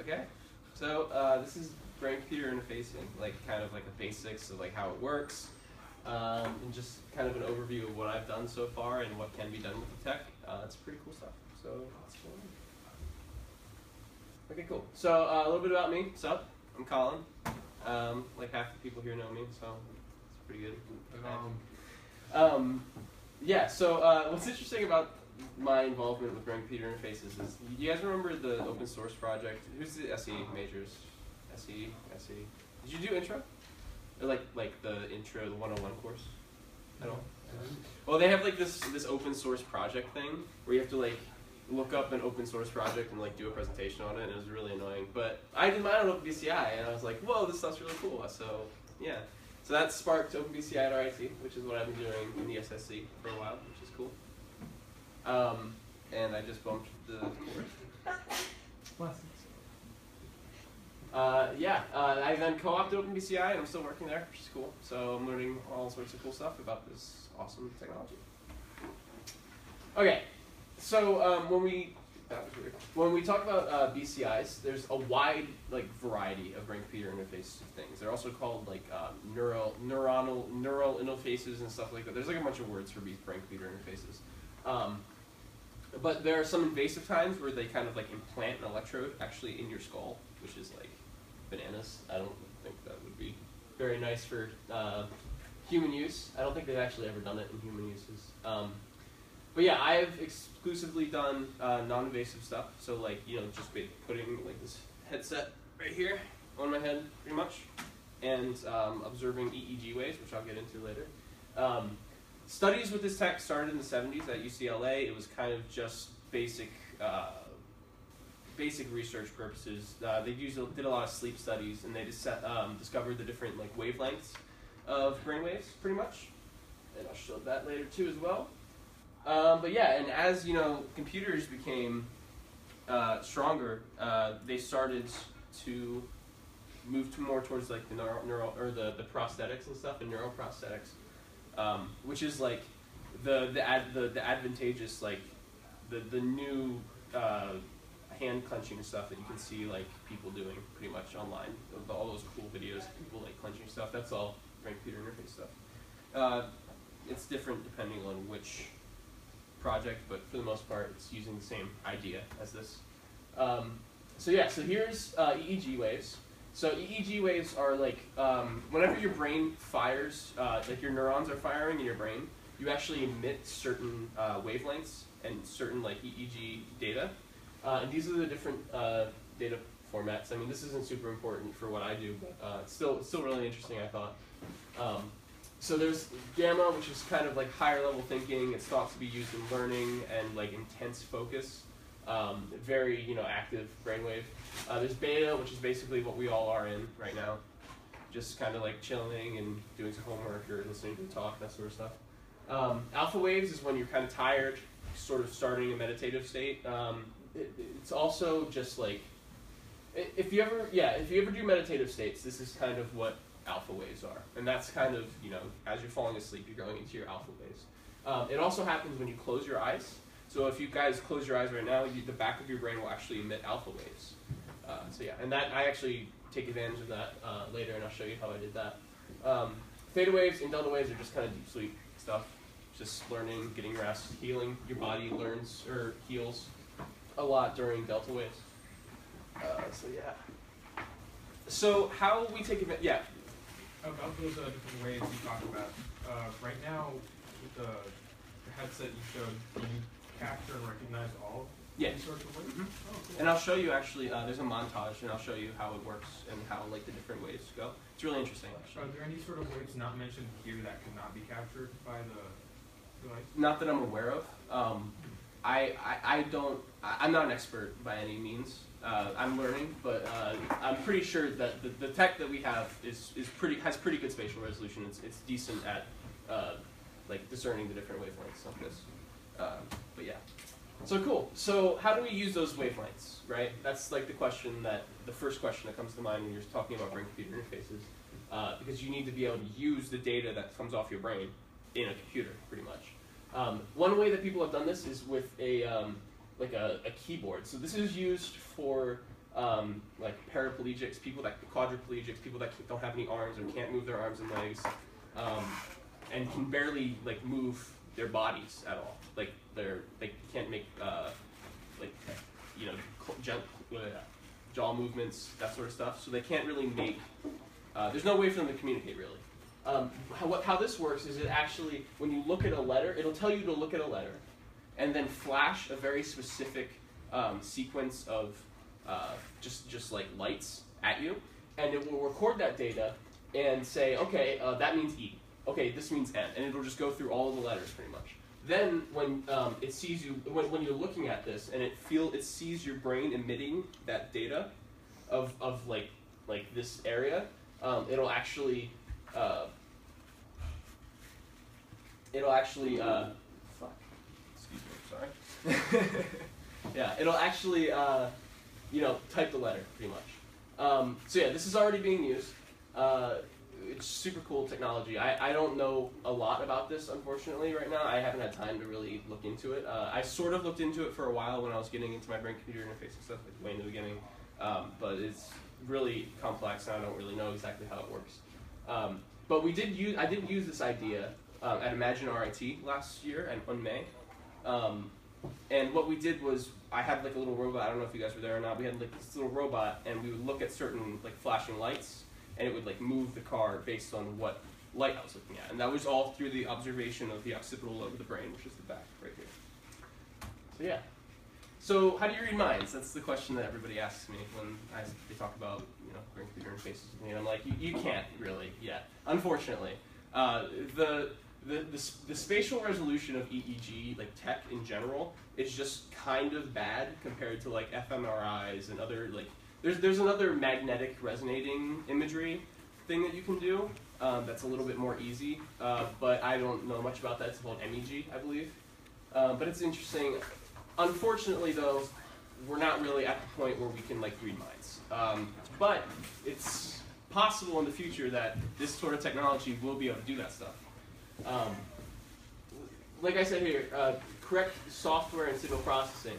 Okay, so this is brain-computer interfacing, like kind of like the basics of like how it works, and just kind of an overview of what I've done so far and what can be done with the tech. It's pretty cool stuff. So let's go on. Okay, cool. So a little bit about me. What's up? I'm Colin. Like half the people here know me, so it's pretty good. Yeah. So what's interesting about my involvement with brain-computer interfaces is, you guys remember the open source project? Who's the SE majors? SE. Did you do intro? Or like the intro, the 101 course? At all? Well, they have like this open source project thing where you have to like look up an open source project and like do a presentation on it, and it was really annoying. But I did mine on OpenBCI, and I was like, whoa, this stuff's really cool. So yeah. So that sparked OpenBCI at RIT, which is what I've been doing in the SSC for a while, which is cool. And I just bumped the course. I then co-opted OpenBCI, and I'm still working there, which is cool. So I'm learning all sorts of cool stuff about this awesome technology. Okay, so when we talk about BCIs, there's a wide variety of brain-computer interface things. They're also called like neural interfaces and stuff like that. There's like a bunch of words for brain-computer interfaces. But there are some invasive times where they kind of like implant an electrode actually in your skull, which is like bananas. I don't think that would be very nice for human use. I don't think they've actually ever done it in human uses. But yeah, I've exclusively done non-invasive stuff. So like, just putting like this headset right here on my head, pretty much, and observing EEG waves, which I'll get into later. Studies with this tech started in the 70s at UCLA. It was kind of just basic research purposes. They did a lot of sleep studies, and they just discovered the different like wavelengths of brainwaves, pretty much. And I'll show that later too as well. But yeah, and as computers became stronger, they started to move more towards like the the prosthetics and stuff, and neuroprosthetics. Which is like the advantageous, like the new hand clenching stuff that you can see like people doing pretty much online. All those cool videos of people like clenching stuff. That's all brain-computer interface stuff. It's different depending on which project, but for the most part, it's using the same idea as this. So here's EEG waves. So EEG waves are like, whenever your brain fires, like your neurons are firing in your brain, you actually emit certain wavelengths and certain like EEG data. And these are the different data formats. I mean, this isn't super important for what I do, but it's still really interesting, I thought. So there's gamma, which is kind of like higher level thinking. It's thought to be used in learning and like intense focus. Very active brainwave. There's beta, which is basically what we all are in right now, just kind of like chilling and doing some homework or listening to a talk, that sort of stuff. Alpha waves is when you're kind of tired, sort of starting a meditative state. It's also just like, if you ever do meditative states, this is kind of what alpha waves are, and that's kind of as you're falling asleep, you're going into your alpha waves. It also happens when you close your eyes. So if you guys close your eyes right now, the back of your brain will actually emit alpha waves. And that I actually take advantage of that later, and I'll show you how I did that. Theta waves and delta waves are just kind of deep sleep stuff, just learning, getting rest, healing. Your body learns or heals a lot during delta waves. So how we take advantage? Yeah. About those different waves you talked about. Right now, with the headset you showed, can you capture and recognize all these sorts of waves? Mm-hmm. Oh, cool. And I'll show you actually, there's a montage, and I'll show you how it works and how like the different waves go. It's really interesting, actually. Are there any sort of waves not mentioned here that could not be captured by the device? Not that I'm aware of. I'm not an expert by any means. I'm learning, but I'm pretty sure that the tech that we have has pretty good spatial resolution. It's decent at like discerning the different wavelengths of this. But yeah, so cool. So how do we use those wavelengths, right? That's like the first question that comes to mind when you're talking about brain-computer interfaces, because you need to be able to use the data that comes off your brain in a computer, pretty much. One way that people have done this is with a keyboard. So this is used for like paraplegics, quadriplegics, people that don't have any arms or can't move their arms and legs, and can barely like move their bodies at all. Like they can't make like jaw movements, that sort of stuff. So they can't really make. There's no way for them to communicate really. How this works is it actually, when you look at a letter, it'll tell you to look at a letter, and then flash a very specific sequence of just like lights at you, and it will record that data and say, okay, that means E. Okay, this means N, and it'll just go through all of the letters pretty much. Then when it sees you, when you're looking at this, and it sees your brain emitting that data of like this area, it'll actually fuck. Excuse me, sorry. Yeah, it'll actually type the letter pretty much. So yeah, this is already being used. It's super cool technology. I don't know a lot about this, unfortunately, right now. I haven't had time to really look into it. I sort of looked into it for a while when I was getting into my brain-computer interface and stuff, like way in the beginning. But it's really complex, and I don't really know exactly how it works. But I did use this idea at Imagine RIT last year in May. And what we did was, I had like a little robot. I don't know if you guys were there or not. We had like this little robot, and we would look at certain like flashing lights, and it would like move the car based on what light I was looking at. And that was all through the observation of the occipital lobe of the brain, which is the back right here. So yeah. So how do you read minds? That's the question that everybody asks me when they talk about brain-computer interfaces. And I'm like, you can't really yet, unfortunately. The spatial resolution of EEG, like tech in general, is just kind of bad compared to like fMRIs and other like. There's another magnetic resonating imagery thing that you can do that's a little bit more easy, but I don't know much about that. It's called MEG, I believe. But it's interesting. Unfortunately, though, we're not really at the point where we can like read minds. But it's possible in the future that this sort of technology will be able to do that stuff. Like I said here, correct software and signal processing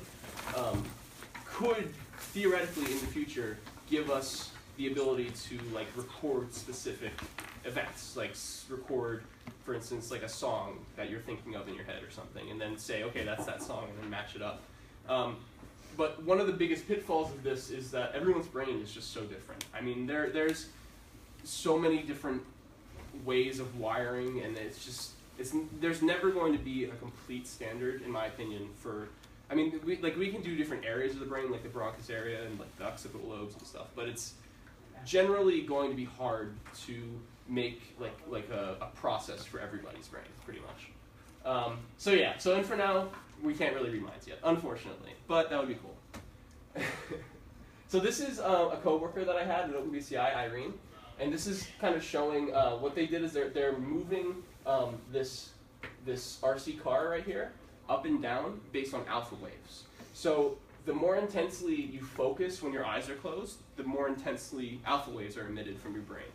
could theoretically in the future give us the ability to like record specific events, like record, for instance, like a song that you're thinking of in your head or something, and then say, okay, that's that song, and then match it up. But one of the biggest pitfalls of this is that everyone's brain is just so different. I mean, there's so many different ways of wiring, and there's never going to be a complete standard, in my opinion, for. I mean, we can do different areas of the brain, like the bronchus area and like the occipital lobes and stuff, but it's generally going to be hard to make like a process for everybody's brain, pretty much. So yeah, and for now, we can't really read minds yet, unfortunately, but that would be cool. So this is a coworker that I had at BCI, Irene, and this is kind of showing what they did is they're moving this RC car right here up and down based on alpha waves. So the more intensely you focus when your eyes are closed, the more intensely alpha waves are emitted from your brain.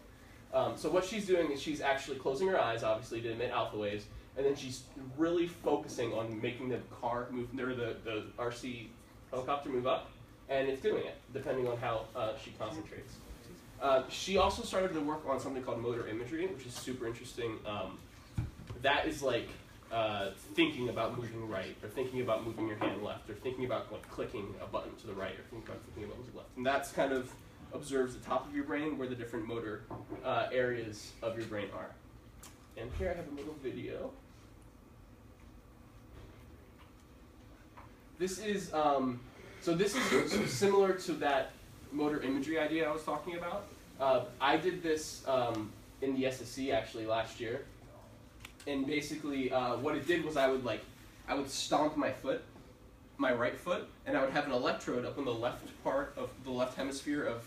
So what she's doing is she's actually closing her eyes, obviously, to emit alpha waves, and then she's really focusing on making the car move, or the RC helicopter move up, and it's doing it, depending on how she concentrates. She also started to work on something called motor imagery, which is super interesting. That is like thinking about moving right, or thinking about moving your hand left, or thinking about like clicking a button to the right, or thinking about clicking a button to the left. And that's kind of observes the top of your brain where the different motor areas of your brain are. And here I have a little video. This is this is similar to that motor imagery idea I was talking about. I did this in the SSC actually last year. And basically, what it did was I would stomp my foot, my right foot, and I would have an electrode up on the left part of the left hemisphere of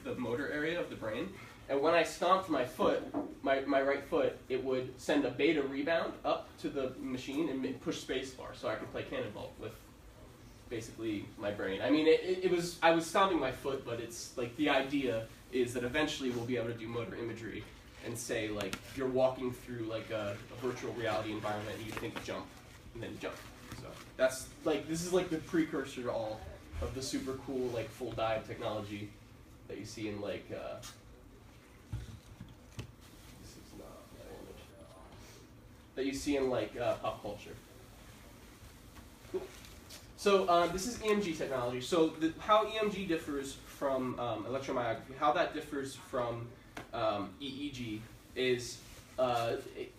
the motor area of the brain. And when I stomped my foot, my right foot, it would send a beta rebound up to the machine and push spacebar, so I could play cannonball with basically my brain. I mean, I was stomping my foot, but it's like the idea is that eventually we'll be able to do motor imagery and say, like, you're walking through, like, a virtual reality environment, and you think jump, and then you jump. So that's, like, this is, like, the precursor to all of the super cool like full diode technology that you see in like this is not my image, that you see in like pop culture. Cool. So this is EMG technology. So how EMG differs from electromyography, how that differs from EEG is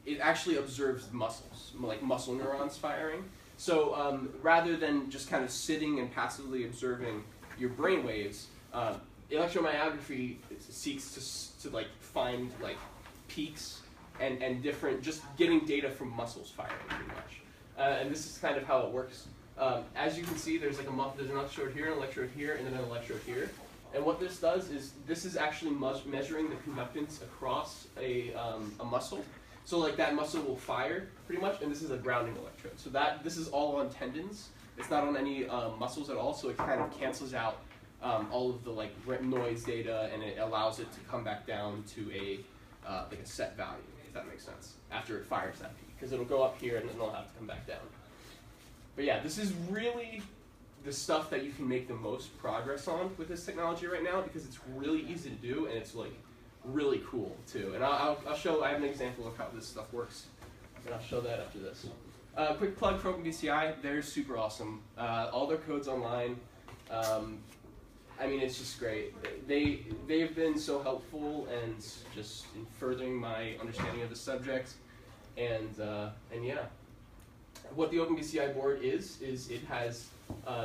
it actually observes muscles, like muscle neurons firing. So rather than just kind of sitting and passively observing your brain waves, electromyography seeks to like find like peaks and different, just getting data from muscles firing pretty much. And this is kind of how it works. As you can see, there's like there's an electrode here, an electrode here, and then an electrode here. And what this does is this is actually measuring the conductance across a muscle. So like that muscle will fire pretty much, and this is a grounding electrode. So this is all on tendons. It's not on any muscles at all. So it kind of cancels out all of the like noise data, and it allows it to come back down to a like a set value, if that makes sense. After it fires that peak, because it'll go up here and then it'll have to come back down. But yeah, this is really the stuff that you can make the most progress on with this technology right now, because it's really easy to do and it's like really cool too. And I'll show, I have an example of how this stuff works, and I'll show that after this. Quick plug for OpenBCI, they're super awesome. All their code's online. I mean, it's just great. They've been so helpful and just in furthering my understanding of the subject. And yeah, what the OpenBCI board is it has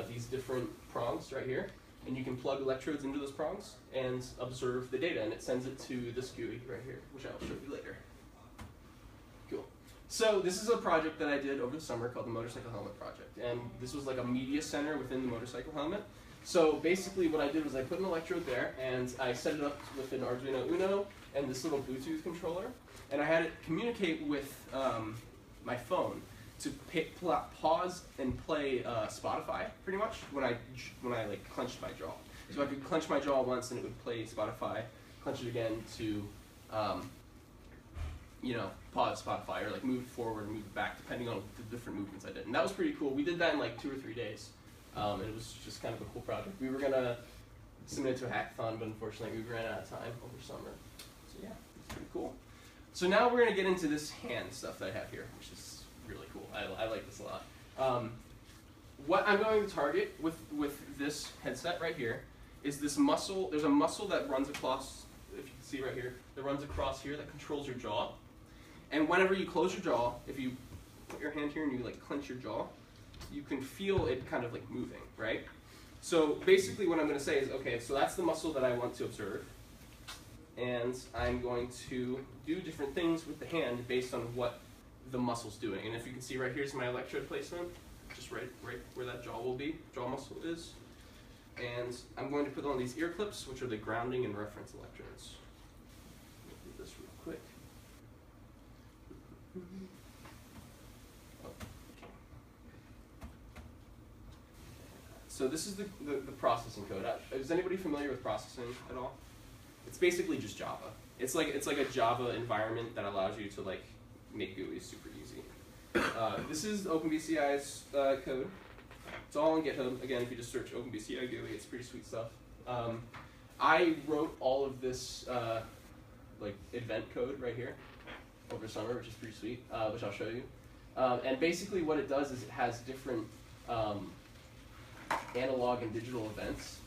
these different prongs right here, and you can plug electrodes into those prongs and observe the data, and it sends it to this GUI right here, which I'll show you later. Cool. So this is a project that I did over the summer called the Motorcycle Helmet Project, and this was like a media center within the motorcycle helmet. So basically what I did was I put an electrode there, and I set it up with an Arduino Uno and this little Bluetooth controller, and I had it communicate with my phone to pause and play Spotify pretty much when I like clenched my jaw. So I could clench my jaw once and it would play Spotify, clench it again to you know, pause Spotify, or like move forward and move back depending on the different movements I did. And that was pretty cool. We did that in like 2 or 3 days. And it was just kind of a cool project. We were gonna submit it to a hackathon, but unfortunately we ran out of time over summer. So yeah, it's pretty cool. So now we're gonna get into this hand stuff that I have here, which is really cool. I like this a lot. What I'm going to target with this headset right here is this muscle. There's a muscle that runs across, if you can see right here, that runs across here that controls your jaw. And whenever you close your jaw, if you put your hand here and you like clench your jaw, you can feel it kind of like moving, right? So basically what I'm going to say is, okay, so that's the muscle that I want to observe. And I'm going to do different things with the hand based on what the muscle's doing. And if you can see right here's my electrode placement, just right where that jaw will be, jaw muscle is. And I'm going to put on these ear clips, which are the grounding and reference electrodes. Let me do this real quick. Oh, okay. So this is the processing code. Is anybody familiar with processing at all? It's basically just Java. It's like a Java environment that allows you to like make GUIs super easy. This is OpenBCI's code. It's all on GitHub. Again, if you just search OpenBCI GUI, it's pretty sweet stuff. I wrote all of this like event code right here over summer, which is pretty sweet, which I'll show you. And basically what it does is it has different analog and digital events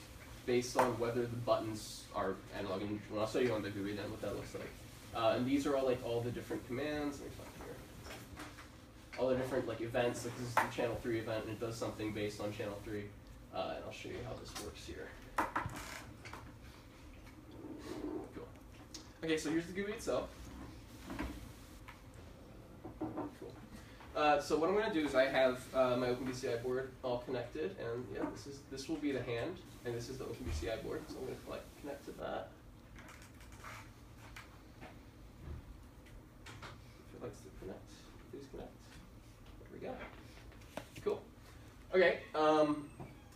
based on whether the buttons are analog and digital. And I'll show you on the GUI then what that looks like. And these are all like all the different commands. Let me find here. All the different like events. Like this is the channel 3 event, and it does something based on channel 3. And I'll show you how this works here. Cool. Okay, so here's the GUI itself. Cool. So what I'm going to do is I have my OpenBCI board all connected, and yeah, this will be the hand, and this is the OpenBCI board. So I'm going to connect to that. If it likes to connect, please connect. There we go. Cool. Okay.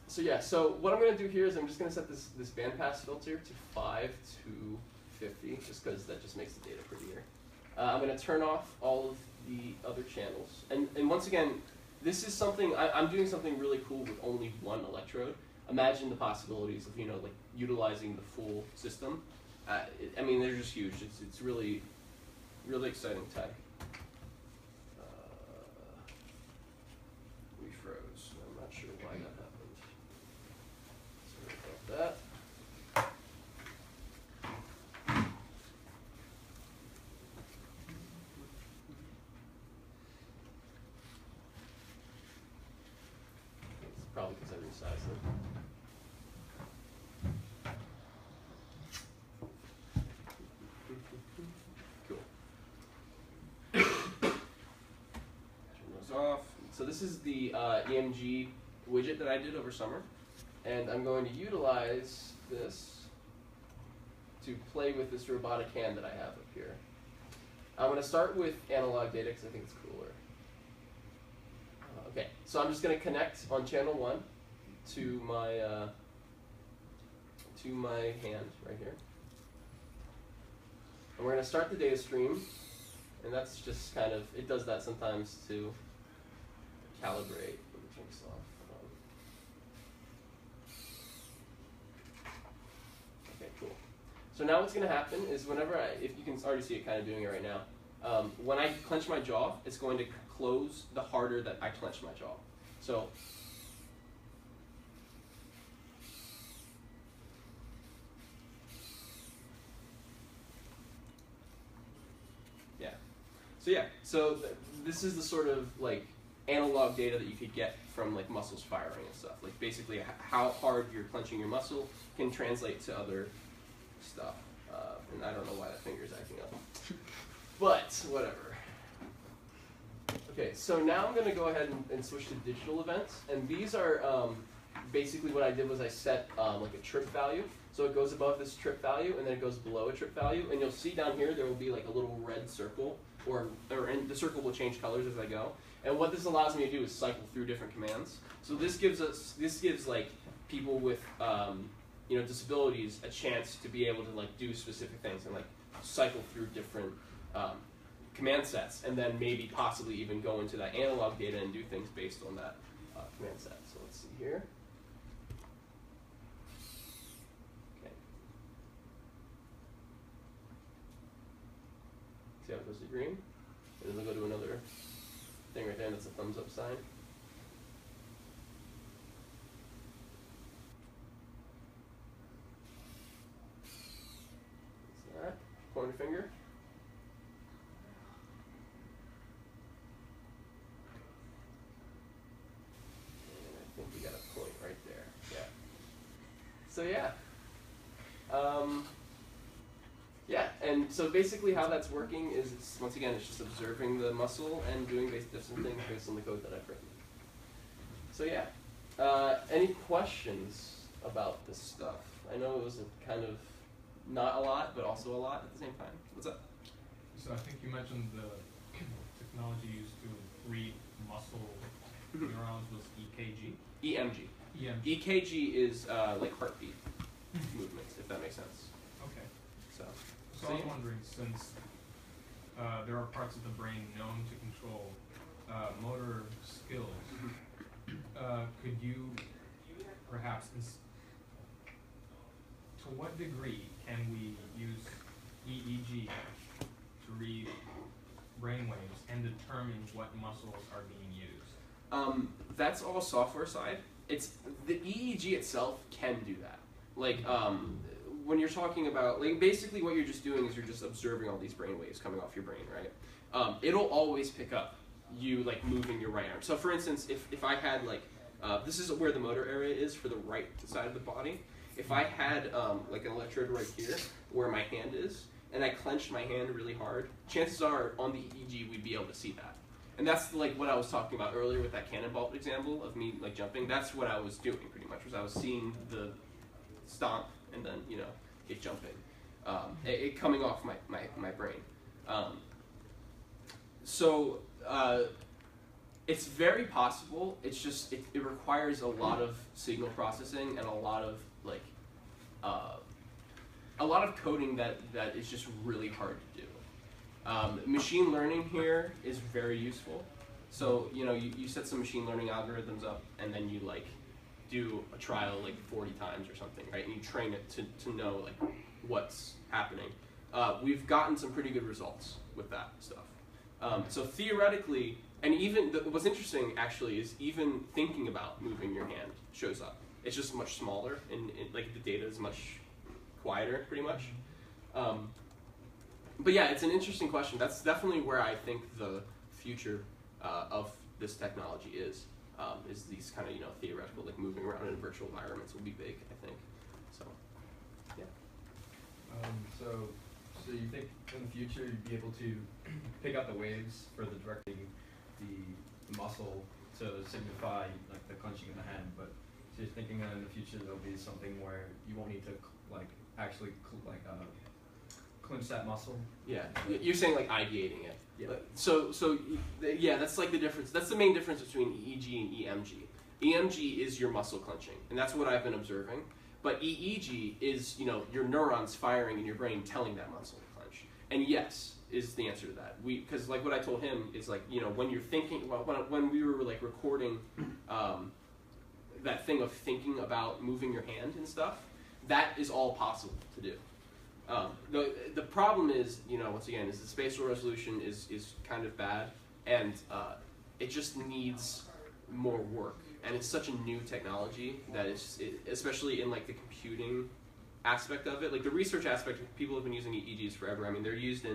So yeah. So what I'm going to do here is I'm just going to set this bandpass filter to 5 to 50, just because that just makes the data prettier. I'm going to turn off all of the other channels. And once again, this is something, I'm doing something really cool with only one electrode. imagine the possibilities of like utilizing the full system. I mean, they're just huge. It's really, really exciting tech. We froze. I'm not sure why that happened. Sorry about that. It's probably because I resized it. Off. So this is the EMG widget that I did over summer, and I'm going to utilize this to play with this robotic hand that I have up here. I'm going to start with analog data because I think it's cooler. Okay, so I'm just going to connect on channel 1 to my hand right here, and we're going to start the data stream, and that's just kind of, it does that sometimes to calibrate. Let me turn this off. Okay, cool. So now what's going to happen is whenever if you can already see it kind of doing it right now, when I clench my jaw, it's going to close the harder that I clench my jaw. So yeah. So this is the sort of like analog data that you could get from like muscles firing and stuff. Like basically how hard you're clenching your muscle can translate to other stuff. And I don't know why that finger's acting up. But whatever. Okay, so now I'm going to go ahead and switch to digital events. And these are basically what I did was I set like a trip value. So it goes above this trip value and then it goes below a trip value. And you'll see down here there will be like a little red circle, and the circle will change colors as I go. And what this allows me to do is cycle through different commands. So this gives like people with disabilities a chance to be able to like do specific things and like cycle through different command sets, and then maybe possibly even go into that analog data and do things based on that command set. So let's see here. Okay. See how it goes to green? And then we'll go to another thing right there, and that's a thumbs up sign. That's that. Pointer finger. And I think we got a point right there. Yeah. So yeah. Yeah, and so basically how that's working is, once again, it's just observing the muscle and doing different things based on the code that I've written. So yeah, any questions about this stuff? I know it was a kind of not a lot, but also a lot at the same time. What's up? So I think you mentioned the technology used to read muscle neurons was EKG? EMG. EMG. EKG is like heartbeat movements, if that makes sense. Okay. So I was wondering, since there are parts of the brain known to control motor skills, could you perhaps, to what degree can we use EEG to read brainwaves and determine what muscles are being used? That's all software side. It's the EEG itself can do that. Like when you're talking about, like, basically what you're just doing is you're just observing all these brain waves coming off your brain, right? It'll always pick up you like moving your right arm. So for instance, if I had like, this is where the motor area is for the right side of the body. If I had like an electrode right here where my hand is, and I clenched my hand really hard, chances are on the EEG we'd be able to see that. And that's like what I was talking about earlier with that cannonball example of me like jumping. That's what I was doing pretty much, was I was seeing the stomp and then it jumping, it coming off my brain. So it's very possible. It's just it requires a lot of signal processing and a lot of like a lot of coding that is just really hard to do. Machine learning here is very useful. So you set some machine learning algorithms up, and then you like do a trial like 40 times or something, right? And you train it to know like what's happening. We've gotten some pretty good results with that stuff. So theoretically, and even what's interesting actually is even thinking about moving your hand shows up. It's just much smaller, and like the data is much quieter, pretty much. But yeah, it's an interesting question. That's definitely where I think the future of this technology is these kind of theoretical, like moving around in virtual environments will be big, I think. So yeah. So you think in the future you'd be able to pick out the waves for the directing the muscle to signify like the clenching of the hand, but so you're thinking that in the future there'll be something where you won't need to like actually clench that muscle? Yeah, you're saying like ideating it. Yeah. So yeah, that's like the difference. That's the main difference between EEG and EMG. EMG is your muscle clenching, and that's what I've been observing. But EEG is your neurons firing in your brain telling that muscle to clench. And yes is the answer to that. Because like what I told him is like when you're thinking, when we were like recording that thing of thinking about moving your hand and stuff, that is all possible to do. The problem is, once again, is the spatial resolution is kind of bad, and it just needs more work. And it's such a new technology that especially in like the computing aspect of it, like the research aspect, people have been using EEGs forever. I mean, they're used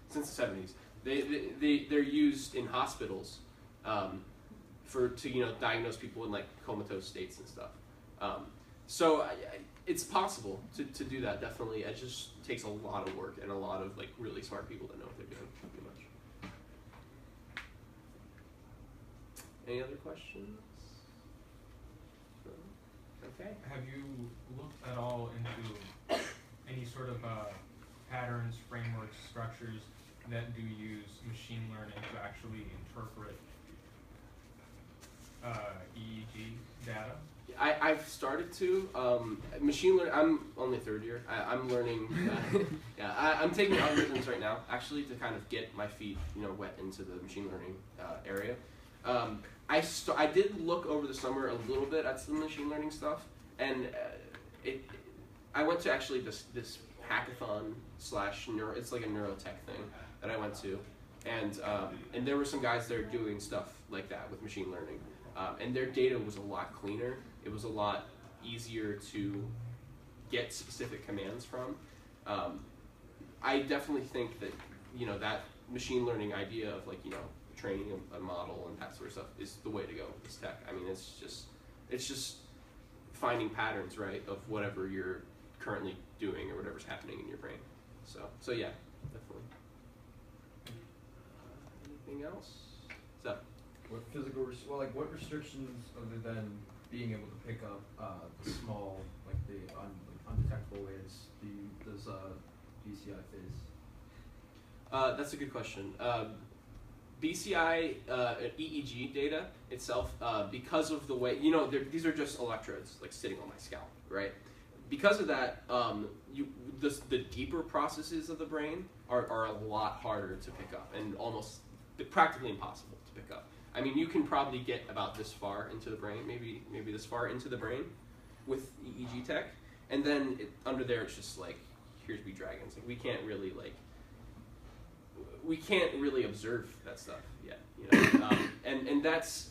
since the 70s. They're used in hospitals to diagnose people in like comatose states and stuff. So it's possible to do that, definitely. It just takes a lot of work and a lot of like really smart people that know what they're doing, pretty much. Any other questions? Okay. Have you looked at all into any sort of patterns, frameworks, structures that do use machine learning to actually interpret EEG data? I've started to. Machine learning, I'm only third year. I'm learning, I'm taking algorithms right now, actually, to kind of get my feet, wet into the machine learning area. I did look over the summer a little bit at some machine learning stuff, and I went to actually this hackathon / it's like a neurotech thing that I went to, and there were some guys there doing stuff like that with machine learning, and their data was a lot cleaner. It was a lot easier to get specific commands from. I definitely think that that machine learning idea of like training a model and that sort of stuff is the way to go with this tech. I mean, it's just finding patterns, right, of whatever you're currently doing or whatever's happening in your brain. So yeah, definitely. Anything else? So, what restrictions other than being able to pick up the small, like the undetectable waves, does BCI face? That's a good question. BCI EEG data itself, because of the way these are just electrodes like sitting on my scalp, right? Because of that, the deeper processes of the brain are a lot harder to pick up and almost practically impossible to pick up. I mean, you can probably get about this far into the brain, maybe this far into the brain with EEG tech, and then under there it's just like, here's we dragons. Like we can't really observe that stuff yet, and that's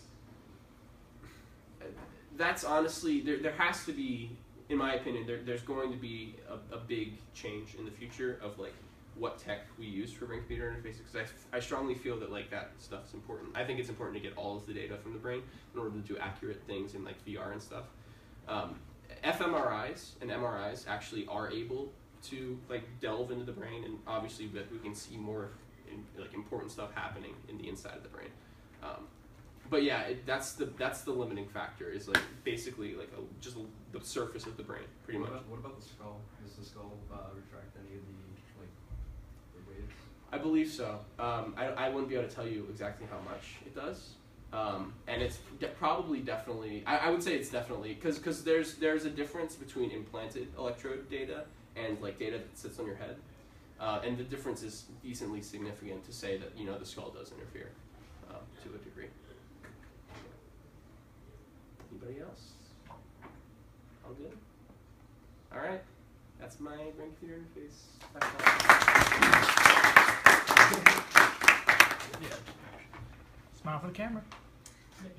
honestly there has to be, in my opinion, there's going to be a big change in the future of like what tech we use for brain-computer interfaces, because I strongly feel that like that stuff's important. I think it's important to get all of the data from the brain in order to do accurate things in like VR and stuff. fMRIs and MRIs actually are able to like delve into the brain, and obviously that we can see more like important stuff happening in the inside of the brain. But yeah, that's the limiting factor, is like basically like just the surface of the brain, pretty much. What about the skull? Does the skull retract any of the waves? I believe so. I wouldn't be able to tell you exactly how much it does, and it's probably definitely. I would say it's definitely because there's a difference between implanted electrode data and like data that sits on your head, and the difference is decently significant to say that the skull does interfere to a degree. Anybody else? All good? All right. That's my brain computer interface. Smile for the camera. Yeah.